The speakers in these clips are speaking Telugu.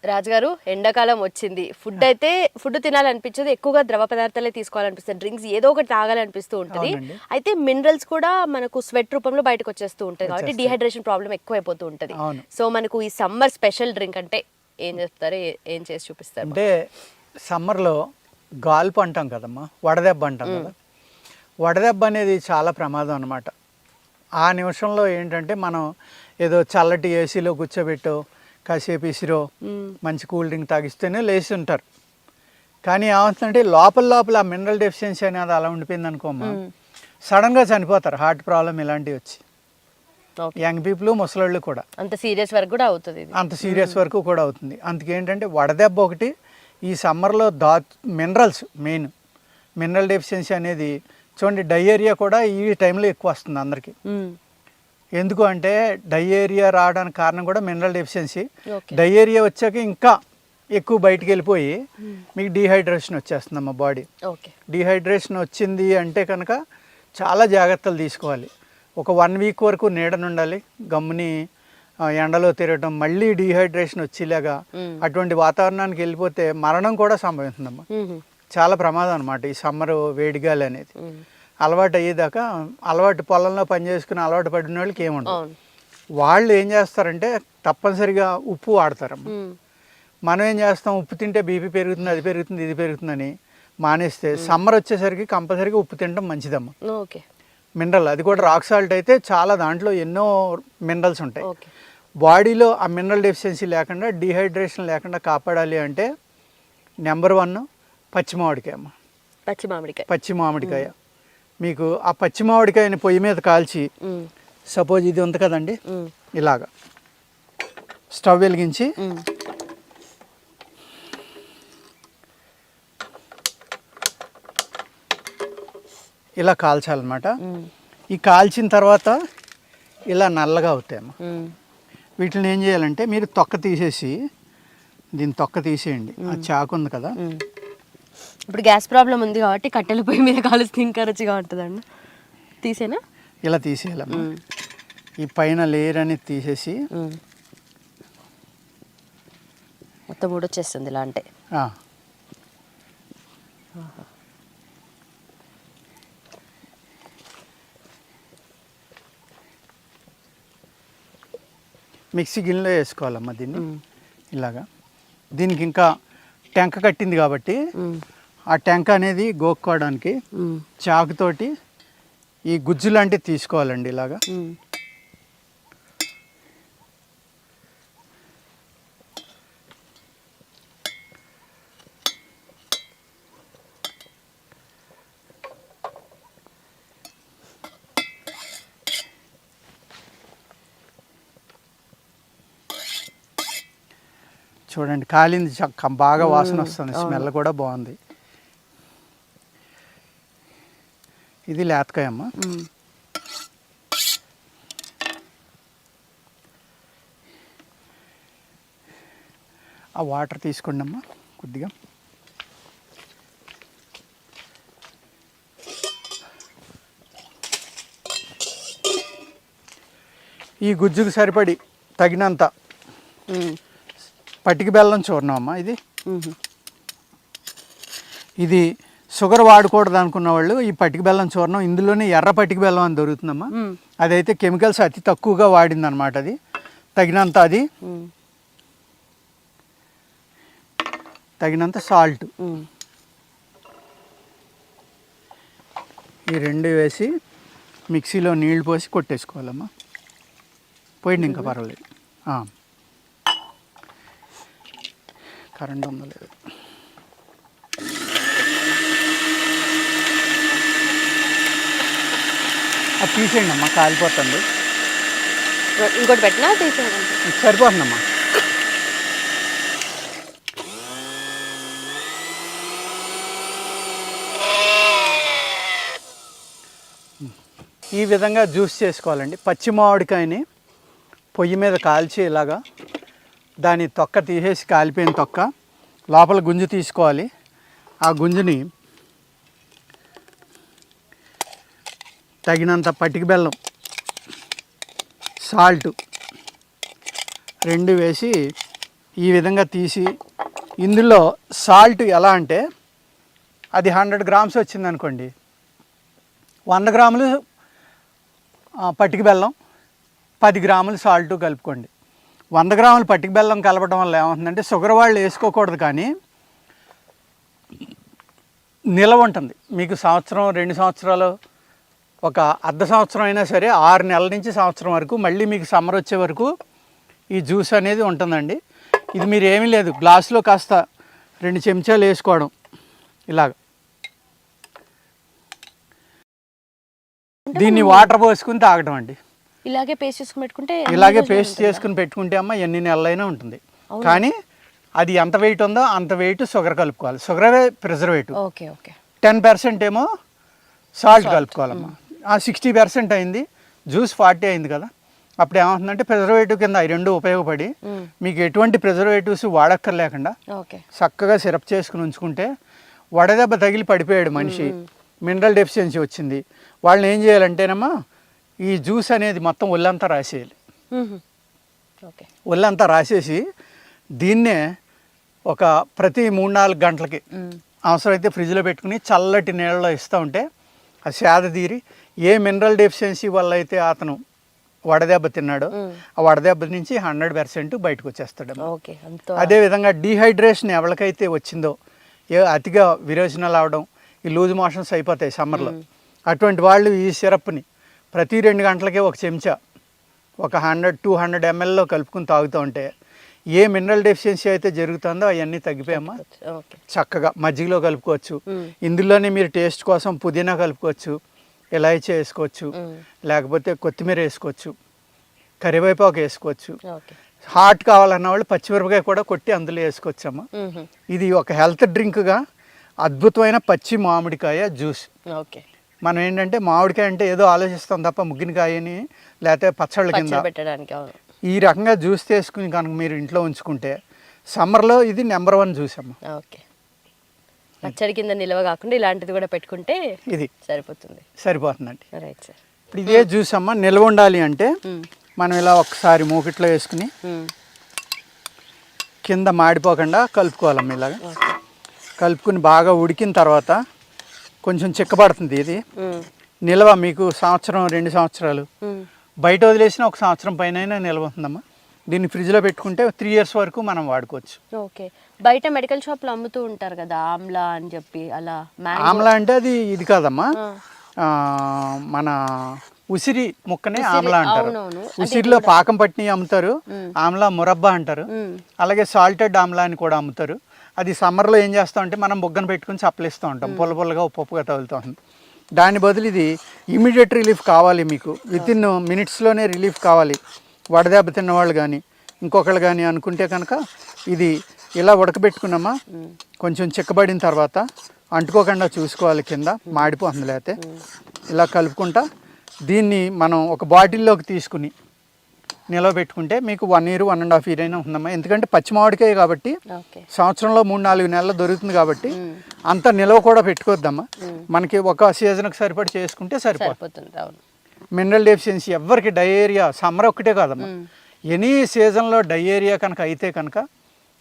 రాజుగారు, ఎండాకాలం వచ్చింది. ఫుడ్ తినాలనిపించదు, ఎక్కువగా ద్రవ పదార్థాలే తీసుకోవాలనిపిస్తుంది, డ్రింక్స్ ఏదో ఒకటి తాగాలనిపిస్తూ ఉంటుంది. అయితే మినరల్స్ కూడా మనకు స్వెట్ రూపంలో బయటకు వచ్చేస్తూ ఉంటాయి కాబట్టి డిహైడ్రేషన్ ప్రాబ్లం ఎక్కువైపోతూ ఉంటుంది. సో మనకు ఈ సమ్మర్ స్పెషల్ డ్రింక్ అంటే ఏం చెప్తారు, ఏం చేసి చూపిస్తారు? అంటే సమ్మర్లో గాల్పు అంటాం కదమ్మా, వడదెబ్బ అంటాం కదా. వడదెబ్బ అనేది చాలా ప్రమాదం అనమాట. ఆ నిమిషంలో ఏంటంటే మనం ఏదో చల్లటి ఏసీలో కూర్చోబెట్టో కాసేపు ఇసిరో మంచి కూల్ డ్రింక్ తాగిస్తేనే లేచి ఉంటారు. కానీ ఏమవుతుందంటే లోపల ఆ మినరల్ డెఫిషియన్సీ అనేది అలా ఉండిపోయింది అనుకోమ్మా, సడన్గా చనిపోతారు. హార్ట్ ప్రాబ్లం ఇలాంటివి వచ్చి యంగ్ పీపుల్, ముసలోళ్ళు కూడా అంత సీరియస్ వరకు కూడా అవుతుంది. అంత సీరియస్ వరకు కూడా అవుతుంది. అందుకేంటంటే వడదెబ్బ ఒకటి. ఈ సమ్మర్లో మినరల్స్ మెయిన్ మినరల్ డెఫిషియన్సీ అనేది చూడండి. డయేరియా కూడా ఈ టైంలో ఎక్కువ వస్తుంది అందరికీ. ఎందుకు అంటే డయేరియా రావడానికి కారణం కూడా మినరల్ డెఫిషియన్సీ. డయేరియా వచ్చాక ఇంకా ఎక్కువ బయటికి వెళ్ళిపోయి మీకు డీహైడ్రేషన్ వచ్చేస్తుందమ్మా బాడీ. డీహైడ్రేషన్ వచ్చింది అంటే కనుక చాలా జాగ్రత్తలు తీసుకోవాలి. ఒక 1 వీక్ వరకు నీడనుండాలి, గమ్ముని ఎండలో తిరగటం. మళ్ళీ డీహైడ్రేషన్ వచ్చేలాగా అటువంటి వాతావరణానికి వెళ్ళిపోతే మరణం కూడా సంభవిస్తుందమ్మా. చాలా ప్రమాదం అనమాట ఈ సమ్మర్ వేడిగాలి అనేది. అలవాటు అయ్యేదాకా, అలవాటు పొలంలో పనిచేసుకుని అలవాటు పడిన వాళ్ళకి ఏముండదు. వాళ్ళు ఏం చేస్తారంటే తప్పనిసరిగా ఉప్పు వాడతారమ్మా. మనం ఏం చేస్తాం, ఉప్పు తింటే బీపీ పెరుగుతుంది, అది పెరుగుతుంది, ఇది పెరుగుతుందని మానేస్తే సమ్మర్ వచ్చేసరికి కంపల్సరీగా ఉప్పు తినడం మంచిదమ్మా. మినరల్, అది కూడా రాక్ సాల్ట్ అయితే చాలా, దాంట్లో ఎన్నో మినరల్స్ ఉంటాయి. బాడీలో ఆ మినరల్ డెఫిషియన్సీ లేకుండా, డీహైడ్రేషన్ లేకుండా కాపాడాలి అంటే నెంబర్ 1 పచ్చి మామిడికాయ అమ్మ. పచ్చి మామిడికాయ. మీకు ఆ పచ్చి మామిడికాయని పొయ్యి మీద కాల్చి, సపోజ్ ఇది ఉంది కదండి, ఇలాగా స్టవ్ వెలిగించి ఇలా కాల్చాలన్నమాట. ఈ కాల్చిన తర్వాత ఇలా నల్లగా అవుతాయమ్మా. వీటిని ఏం చేయాలంటే మీరు తొక్క తీసేసి, దీని తొక్క తీసేయండి. ఆ చాకు ఉంది కదా, ఇప్పుడు గ్యాస్ ప్రాబ్లం ఉంది కాబట్టి కట్టెల పొయ్యి మీద కాలుస్తే ఇంకా రుచిగా ఉంటుందండి. తీసేనా? ఇలా తీసేయాలమ్మా. ఈ పైన లేయర్ అనేది తీసేసి మొత్తం ఊడొచ్చేస్తుంది ఇలా అంటే. మిక్సీ గిన్నెలో వేసుకోవాలమ్మా దీన్ని ఇలాగా. దీనికి ఇంకా టెంక కట్టింది కాబట్టి ఆ టెంక అనేది గోక్కోవడానికి చాకుతోటి ఈ గుజ్జు లాంటివి తీసుకోవాలండి ఇలాగా. చూడండి కాలింది, బాగా వాసన వస్తుంది, స్మెల్ కూడా బాగుంది. ఇది లేతకాయ అమ్మ. ఆ వాటర్ తీసుకోండి అమ్మా కొద్దిగా. ఈ గుజ్జుకు సరిపడి తగినంత పటికి బెల్లం చూర్ణం అమ్మా. ఇది షుగర్ వాడకూడదు అనుకున్న వాళ్ళు ఈ పటికి బెల్లం చూర్ణం, ఇందులోనే ఎర్ర పటికి బెల్లం అని దొరుకుతుందమ్మా. అదైతే కెమికల్స్ అతి తక్కువగా వాడిందనమాట. అది తగినంత, అది తగినంత సాల్ట్, ఈ 2 వేసి మిక్సీలో నీళ్లు పోసి కొట్టేసుకోవాలమ్మా. పోయింది, ఇంకా పర్వాలేదు. కరెంట్ ఉందో లేదు. అది తీసేయండి అమ్మా, కాలిపోతుంది. ఇంకోటి పెట్టినా తీసేయండి, సరిపోతుందమ్మా. ఈ విధంగా జ్యూస్ చేసుకోవాలండి. పచ్చి మామిడికాయని పొయ్యి మీద కాల్చి ఇలాగా దాని తొక్క తీసేసి, కాలిపోయిన తొక్క లోపల గుంజు తీసుకోవాలి. ఆ గుంజుని తగినంత పటికి బెల్లం, సాల్ట్ రెండు వేసి ఈ విధంగా తీసి, ఇందులో సాల్ట్ ఎలా అంటే అది 100 గ్రామ్స్ వచ్చిందనుకోండి, 100 గ్రాములు పటిక బెల్లం, 10 గ్రాములు సాల్ట్ కలుపుకోండి. 100 గ్రాములు పటిక బెల్లం కలపడం వల్ల ఏమవుతుందంటే షుగర్ వాళ్ళు వేసుకోకూడదు, కానీ నిలవ ఉంటుంది మీకు సంవత్సరం 2 సంవత్సరాలు, ఒక అర్ధ సంవత్సరం అయినా సరే 6 నెలల నుంచి సంవత్సరం వరకు మళ్ళీ మీకు సమ్మర్ వచ్చే వరకు ఈ జ్యూస్ అనేది ఉంటుందండి. ఇది మీరు ఏమీ లేదు, గ్లాసులో కాస్త 2 చెంచాలు వేసుకోవడం, ఇలాగ దీన్ని వాటర్ పోసుకుని తాగడం అండి. ఇలాగే పేస్ట్ చేసుకుని పెట్టుకుంటే ఇలాగే పేస్ట్ చేసుకుని పెట్టుకుంటే అమ్మ ఎన్ని నెలలైనా ఉంటుంది. కానీ అది ఎంత వెయిట్ ఉందో అంత వెయిట్ షుగర్ కలుపుకోవాలి. షుగరే ప్రిజర్వేటివ్. Okay okay. 10% ఏమో సాల్ట్ కలుపుకోవాలమ్మా. 60% అయింది, జ్యూస్ 40 అయింది కదా, అప్పుడు ఏమవుతుందంటే ప్రిజర్వేటివ్ కింద అవి రెండు ఉపయోగపడి మీకు ఎటువంటి ప్రిజర్వేటివ్స్ వాడక్కర్లేకుండా చక్కగా సిరప్ చేసుకుని ఉంచుకుంటే, వడదెబ్బ తగిలి పడిపోయాడు మనిషి, మినరల్ డెఫిషియన్సీ వచ్చింది, వాళ్ళని ఏం చేయాలంటేనమ్మా ఈ జ్యూస్ అనేది మొత్తం ఒళ్ళంతా రాసేయాలి. ఒళ్ళంతా రాసేసి దీన్నే ఒక ప్రతి 3-4 గంటలకి అవసరమైతే ఫ్రిడ్జ్లో పెట్టుకుని చల్లటి నీళ్ళలో ఇస్తూ ఉంటే ఆ సేద తీరి ఏ మినరల్ డెఫిషియన్సీ వల్ల అయితే అతను వడదెబ్బ తిన్నాడో ఆ వడదెబ్బ నుంచి 100% బయటకు వచ్చేస్తాడు. అదేవిధంగా డీహైడ్రేషన్ ఎవరికైతే వచ్చిందో, అతిగా విరోచనాలు అవడం, ఈ లూజ్ మోషన్స్ అయిపోతాయి సమ్మర్లో, అటువంటి వాళ్ళు ఈ సిరప్ని ప్రతి 2 గంటలకే ఒక చెంచా ఒక 100-200 mlలో కలుపుకుని తాగుతూ ఉంటే ఏ మినరల్ డెఫిషియన్సీ అయితే జరుగుతుందో అవన్నీ తగ్గిపోయామా. చక్కగా మజ్జిగలో కలుపుకోవచ్చు, ఇందులోనే మీరు టేస్ట్ కోసం పుదీనా కలుపుకోవచ్చు, ఇలాచీ వేసుకోవచ్చు, లేకపోతే కొత్తిమీర వేసుకోవచ్చు, కరివేపాకు వేసుకోవచ్చు, హాట్ కావాలన్న వాళ్ళు పచ్చిమిరపకాయ కూడా కొట్టి అందులో వేసుకోవచ్చమ్మా. ఇది ఒక హెల్త్ డ్రింక్గా అద్భుతమైన పచ్చి మామిడికాయ జ్యూస్. మనం ఏంటంటే మామిడికాయ అంటే ఏదో ఆలోచిస్తాం తప్ప ముగ్గినకాయని లేకపోతే పచ్చళ్ళ కింద పెట్టడానికి. ఈ రకంగా జ్యూస్ తీసుకుని కనుక మీరు ఇంట్లో ఉంచుకుంటే సమ్మర్లో ఇది నెంబర్ 1 జ్యూస్ అమ్మ. ఓకే, పచ్చడి కింద నిల్వ కాకుండా ఇలాంటిది కూడా పెట్టుకుంటే ఇది సరిపోతుందండి. Right sir. ఇప్పుడు ఇదే జ్యూస్ అమ్మ నిల్వ ఉండాలి అంటే మనం ఇలా ఒకసారి మూకిట్లో వేసుకుని కింద మాడిపోకుండా కలుపుకోవాలమ్మ. ఇలాగా కలుపుకుని బాగా ఉడికిన తర్వాత కొంచెం చిక్కబడుతుంది. ఇది నిల్వ మీకు 1-2 సంవత్సరాలు, బయట వదిలేసిన 1 సంవత్సరం పైన నిల్వ ఉంటుందమ్మా. దీన్ని ఫ్రిడ్జ్లో పెట్టుకుంటే 3 years వరకు మనం వాడుకోవచ్చు. ఓకే. బయట మెడికల్ షాప్లో అమ్ముతూ ఉంటారు కదా ఆమ్లా అని చెప్పి, అలా ఆమ్లా అంటే అది ఇది కాదమ్మా, మన ఉసిరి ముక్కనే ఆమ్లా అంటారు. ఉసిరిలో పాకం పట్టిని అమ్ముతారు, ఆమ్లా మురబ్బా అంటారు, అలాగే సాల్టెడ్ ఆమ్లా అని కూడా అమ్ముతారు. అది సమ్మర్లో ఏం చేస్తామంటే మనం బొగ్గను పెట్టుకుని చప్పలిస్తూ ఉంటాం, పుల్లగా ఉప్పుగా తగులుతూ ఉంటుంది. దాని బదులు ఇది ఇమీడియట్ రిలీఫ్ కావాలి మీకు, వితిన్ మినిట్స్లోనే రిలీఫ్ కావాలి వడదెబ్బ తిన్నవాళ్ళు కానీ ఇంకొకళ్ళు కానీ అనుకుంటే కనుక ఇది ఇలా ఉడకబెట్టుకున్నామా, కొంచెం చిక్కబడిన తర్వాత అంటుకోకుండా చూసుకోవాలి, కింద మాడిపోతుంది లేకపోతే. ఇలా కలుపుకుంటా దీన్ని మనం ఒక బాటిల్లోకి తీసుకుని నిలవ పెట్టుకుంటే మీకు 1 year 1.5 year అయినా ఉందమ్మా. ఎందుకంటే పచ్చి మామిడికాయ కాబట్టి సంవత్సరంలో 3-4 నెలలు దొరుకుతుంది కాబట్టి అంత నిలవ కూడా పెట్టుకోవద్దమ్మా. మనకి ఒక సీజన్కి సరిపడి చేసుకుంటే సరిపోతుంది. మినరల్ డెఫిషియన్సీ ఎవరికి డయేరియా సమ్మర్ ఒక్కటే కాదమ్మా, ఎనీ సీజన్లో డయేరియా కనుక అయితే కనుక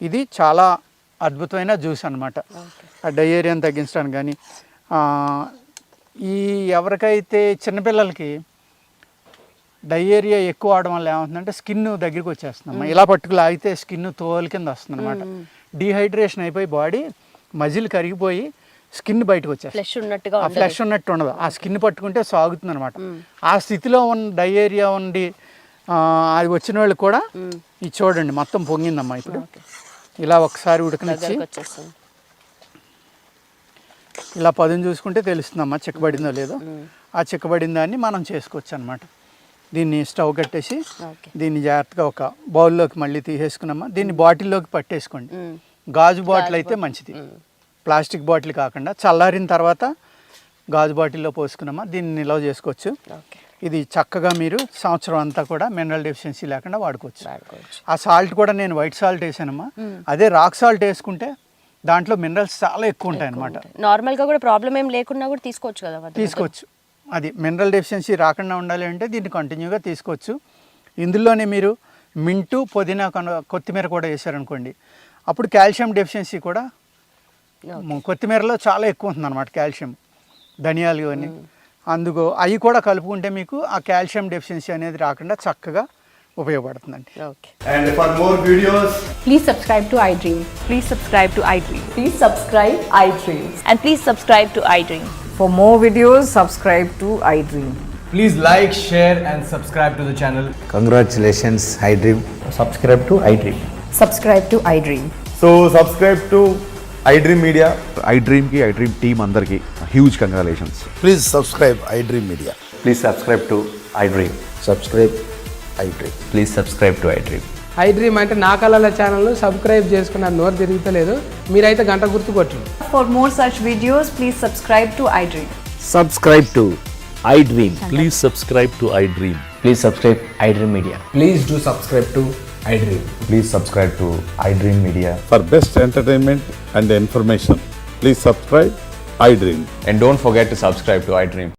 ఇది చాలా అద్భుతమైన జ్యూస్ అనమాట. ఆ డయేరియాని తగ్గించడానికి కానీ, ఈ ఎవరికైతే చిన్నపిల్లలకి డయేరియా ఎక్కువ అవడం వల్ల ఏమవుతుందంటే స్కిన్ దగ్గరికి వచ్చేస్తుందమ్మా. ఇలా పట్టుకు లాగితే స్కిన్ తోలు కింద వస్తుంది అనమాట. డీహైడ్రేషన్ అయిపోయి బాడీ మజిల్ కరిగిపోయి స్కిన్ బయటకు వచ్చేస్తుంది, ఫ్లెష్ ఉన్నట్టు ఉండదు. ఆ స్కిన్ పట్టుకుంటే సాగుతుంది అనమాట. ఆ స్థితిలో ఉన్న డయేరియా ఉండి అది వచ్చిన వాళ్ళు కూడా ఇది చూడండి మొత్తం పొంగిందమ్మా. ఇప్పుడు ఇలా ఒకసారి ఉడకనిచ్చి ఇలా పదును చూసుకుంటే తెలుస్తుందమ్మా చిక్కబడిందో లేదో. ఆ చిక్కబడిన దాన్ని మనం చేసుకోవచ్చు అనమాట. దీన్ని స్టవ్ కట్టేసి దీన్ని జాగ్రత్తగా ఒక బౌల్లోకి మళ్ళీ తీసేసుకున్నామా. దీన్ని బాటిల్లోకి పట్టేసుకోండి. గాజు బాటిల్ అయితే మంచిది, ప్లాస్టిక్ బాటిల్ కాకుండా. చల్లారిన తర్వాత గాజు బాటిల్లో పోసుకున్నామా దీన్ని నిల్వ చేసుకోవచ్చు. ఇది చక్కగా మీరు సంవత్సరం అంతా కూడా మినరల్ డెఫిషియన్సీ లేకుండా వాడుకోవచ్చు. ఆ సాల్ట్ కూడా నేను వైట్ సాల్ట్ వేసానమ్మా. అదే రాక్ సాల్ట్ వేసుకుంటే దాంట్లో మినరల్స్ చాలా ఎక్కువ ఉంటాయి అనమాట. నార్మల్గా కూడా ప్రాబ్లం ఏం లేకుండా కూడా తీసుకోవచ్చు కదా. తీసుకోవచ్చు. అది మినరల్ డెఫిషియన్సీ రాకుండా ఉండాలి అంటే దీన్ని కంటిన్యూగా తీసుకోవచ్చు. ఇందులోనే మీరు మింటు పుదీనా కొత్తిమీర కూడా వేసారనుకోండి, అప్పుడు కాల్షియం డెఫిషియన్సీ కూడా కొత్తిమీరలో చాలా ఎక్కువ ఉంటుంది అనమాట కాల్షియం. ధనియాలు అని అందుకో అవి కూడా కలుపుకుంటే మీకు ఆ కాల్షియం డెఫిషియన్సీ అనేది రాకుండా చక్కగా ఉపయోగపడుతుందండి. Okay. And for more videos, Please subscribe to iDream. Please subscribe to iDream. Please subscribe iDream. And please subscribe to iDream. For more videos, subscribe to iDream. please like, share and subscribe to the channel. Congratulations, iDream. subscribe to iDream. Subscribe to iDream. So subscribe to iDream Media. iDream की iDream team अंदर की huge congratulations. Please subscribe iDream Media. Please subscribe to iDream. Subscribe iDream. Please subscribe to iDream. iDream అంటే నా కళల ఛానల్ సబ్స్క్రైబ్ చేసుకున్న నోరు తిరుగుతలేదు, మీరైతే గంట గుర్తు కొట్టండి. For more such videos, please subscribe to iDream. Subscribe to iDream. Please subscribe to iDream. Please subscribe iDream Media. Please do subscribe to iDream. Please subscribe to iDream Media. For best entertainment and information, please subscribe iDream. And don't forget to subscribe to iDream.